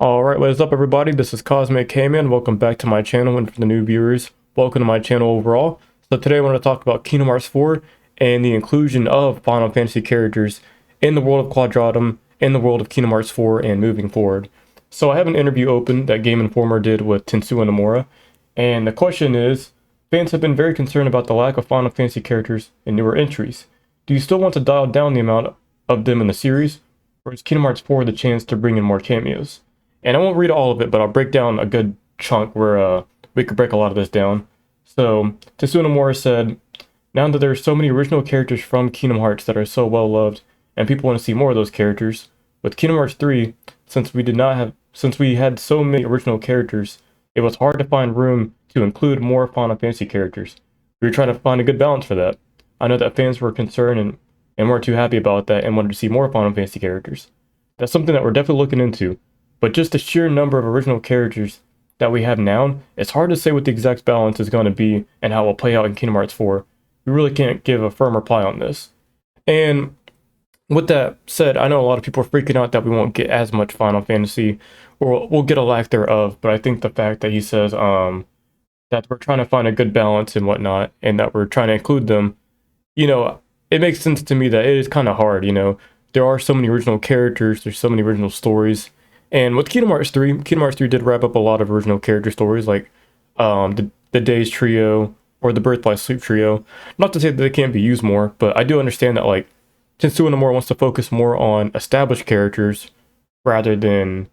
Alright, what is up everybody? This is Cosmic Cayman. Welcome back to my channel, and for the new viewers, welcome to my channel overall. So today I want to talk about Kingdom Hearts 4 and the inclusion of Final Fantasy characters in the world of Quadratum, in the world of Kingdom Hearts 4, and moving forward. So I have an interview open that Game Informer did with Tetsuya Nomura, and the question is, fans have been very concerned about the lack of Final Fantasy characters in newer entries. Do you still want to dial down the amount of them in the series, or is Kingdom Hearts 4 the chance to bring in more cameos? And I won't read all of it, but I'll break down a good chunk where we could break a lot of this down. So, Tetsuya Nomura said, now that there are so many original characters from Kingdom Hearts that are so well loved, and people want to see more of those characters, with Kingdom Hearts 3, since we had so many original characters, it was hard to find room to include more Final Fantasy characters. We were trying to find a good balance for that. I know that fans were concerned and weren't too happy about that and wanted to see more Final Fantasy characters. That's something that we're definitely looking into. But just the sheer number of original characters that we have now, it's hard to say what the exact balance is going to be and how it will play out in Kingdom Hearts 4. We really can't give a firm reply on this. And with that said, I know a lot of people are freaking out that we won't get as much Final Fantasy, or we'll get a lack thereof, but I think the fact that he says that we're trying to find a good balance and whatnot, and that we're trying to include them, it makes sense to me that it is kind of hard. There are so many original characters, there's so many original stories. And with Kingdom Hearts 3 did wrap up a lot of original character stories, like the Days Trio or the Birth by Sleep Trio. Not to say that they can't be used more, but I do understand that, like, Tetsuya Nomura wants to focus more on established characters rather than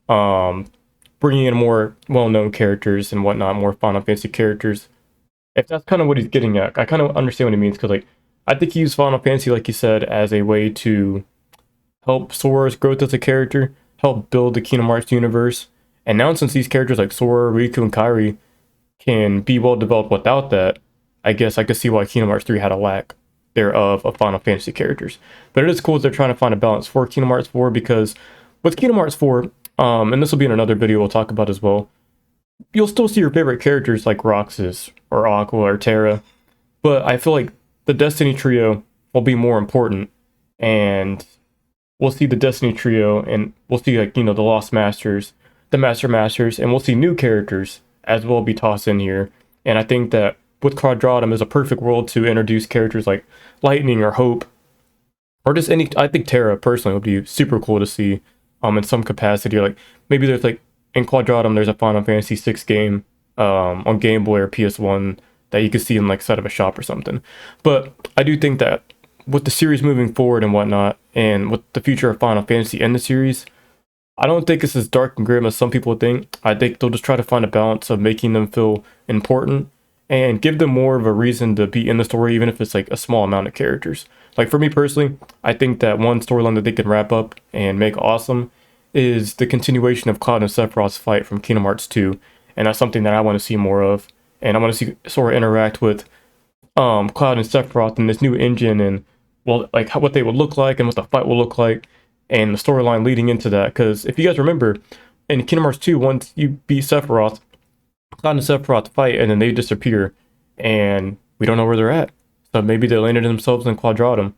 bringing in more well-known characters and whatnot, more Final Fantasy characters. If that's kind of what he's getting at, I kind of understand what he means, because, like, I think he used Final Fantasy, like you said, as a way to help Sora's growth as a character, help build the Kingdom Hearts universe. And now, since these characters like Sora, Riku, and Kairi can be well developed without that, I guess I could see why Kingdom Hearts 3 had a lack thereof of Final Fantasy characters. But it is cool that they're trying to find a balance for Kingdom Hearts 4, because with Kingdom Hearts 4, and this will be in another video we'll talk about as well, you'll still see your favorite characters like Roxas or Aqua or Terra, but I feel like the Destiny Trio will be more important, and we'll see the Destiny Trio, and we'll see, like, the Lost Masters, the Master Masters, and we'll see new characters as well be tossed in here. And I think that with Quadratum is a perfect world to introduce characters like Lightning or Hope, or just any. I think Terra personally would be super cool to see, in some capacity. Like, maybe there's, like, in Quadratum there's a Final Fantasy 6 game on Game Boy or PS1 that you could see in, like, side of a shop or something. But I do think that with the series moving forward and whatnot, and with the future of Final Fantasy in the series, I don't think it's as dark and grim as some people think. I think they'll just try to find a balance of making them feel important and give them more of a reason to be in the story, even if it's like a small amount of characters. Like, for me personally, I think that one storyline that they can wrap up and make awesome is the continuation of Cloud and Sephiroth's fight from Kingdom Hearts 2, and that's something that I want to see more of. And I want to see Sora interact with Cloud and Sephiroth in this new engine, and, well, like, what they would look like and what the fight will look like, and the storyline leading into that. Because if you guys remember, in Kingdom Hearts 2, once you beat Sephiroth, Cloud and Sephiroth fight, and then they disappear, and we don't know where they're at. So maybe they landed themselves in Quadratum.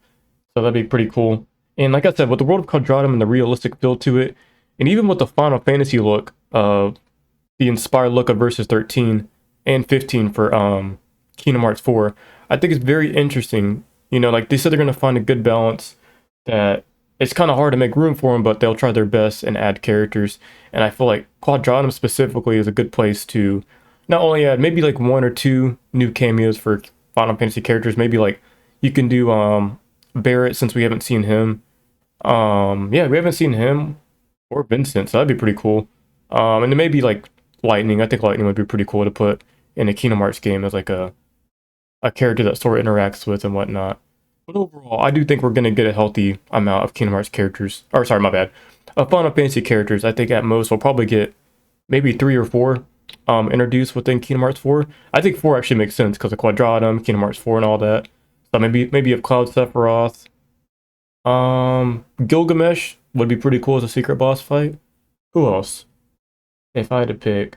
So that'd be pretty cool. And like I said, with the world of Quadratum and the realistic feel to it, and even with the Final Fantasy look of the inspired look of Versus 13 and 15 for Kingdom Hearts 4, I think it's very interesting. Like they said, they're going to find a good balance that it's kind of hard to make room for them, but they'll try their best and add characters. And I feel like Quadratum specifically is a good place to not only add maybe like one or two new cameos for Final Fantasy characters, maybe like you can do Barrett, since we haven't seen him. Yeah, we haven't seen him or Vincent, so that'd be pretty cool. And then maybe like Lightning. I think Lightning would be pretty cool to put in a Kingdom Hearts game as like a character that Sora interacts with and whatnot. But overall, I do think we're going to get a healthy amount of Kingdom Hearts characters. Or, sorry, my bad. Of Final Fantasy characters. I think at most we'll probably get maybe 3 or 4 introduced within Kingdom Hearts 4. I think 4 actually makes sense because of Quadratum, Kingdom Hearts 4, and all that. So maybe of Cloud, Sephiroth. Gilgamesh would be pretty cool as a secret boss fight. Who else? If I had to pick.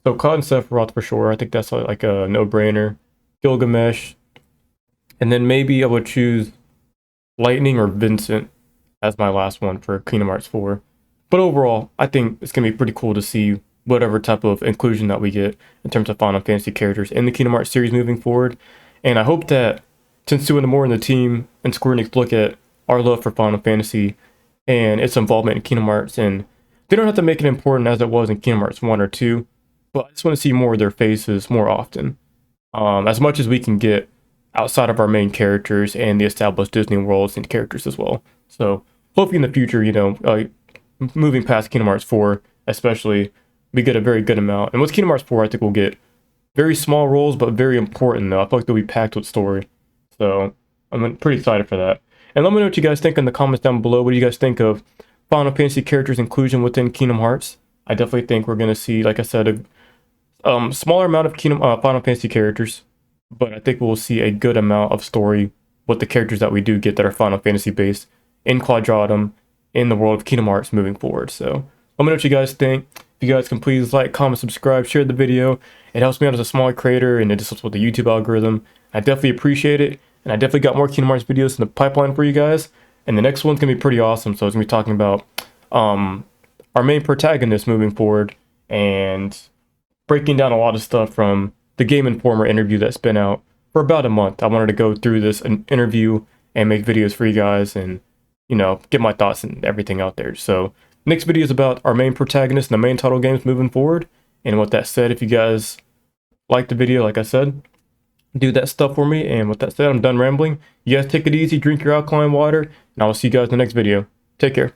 So Cloud and Sephiroth for sure. I think that's like a no-brainer. Gilgamesh. And then maybe I would choose Lightning or Vincent as my last one for Kingdom Hearts 4. But overall, I think it's gonna be pretty cool to see whatever type of inclusion that we get in terms of Final Fantasy characters in the Kingdom Hearts series moving forward. And I hope that since Sue and More in the team and Square Enix look at our love for Final Fantasy and its involvement in Kingdom Hearts, and they don't have to make it important as it was in Kingdom Hearts 1 or 2, but I just want to see more of their faces more often. As much as we can get outside of our main characters and the established Disney worlds and characters as well. So hopefully in the future, moving past Kingdom Hearts 4, especially, we get a very good amount. And with Kingdom Hearts 4, I think we'll get very small roles, but very important though. I feel like they'll be packed with story. So I'm pretty excited for that. And let me know what you guys think in the comments down below. What do you guys think of Final Fantasy characters inclusion within Kingdom Hearts? I definitely think we're going to see, like I said, a smaller amount of Final Fantasy characters, but I think we'll see a good amount of story with the characters that we do get that are Final Fantasy based in Quadratum, in the world of Kingdom Hearts moving forward. So let me know what you guys think. If you guys can please like, comment, subscribe, share the video. It helps me out as a smaller creator, and it just helps with the YouTube algorithm. I definitely appreciate it, and I definitely got more Kingdom Hearts videos in the pipeline for you guys. And the next one's gonna be pretty awesome. So it's gonna be talking about our main protagonist moving forward and breaking down a lot of stuff from the Game Informer interview that's been out for about a month. I wanted to go through this interview and make videos for you guys and, get my thoughts and everything out there. So next video is about our main protagonist and the main title games moving forward. And with that said, if you guys like the video, like I said, do that stuff for me. And with that said, I'm done rambling. You guys take it easy, drink your alkaline water, and I will see you guys in the next video. Take care.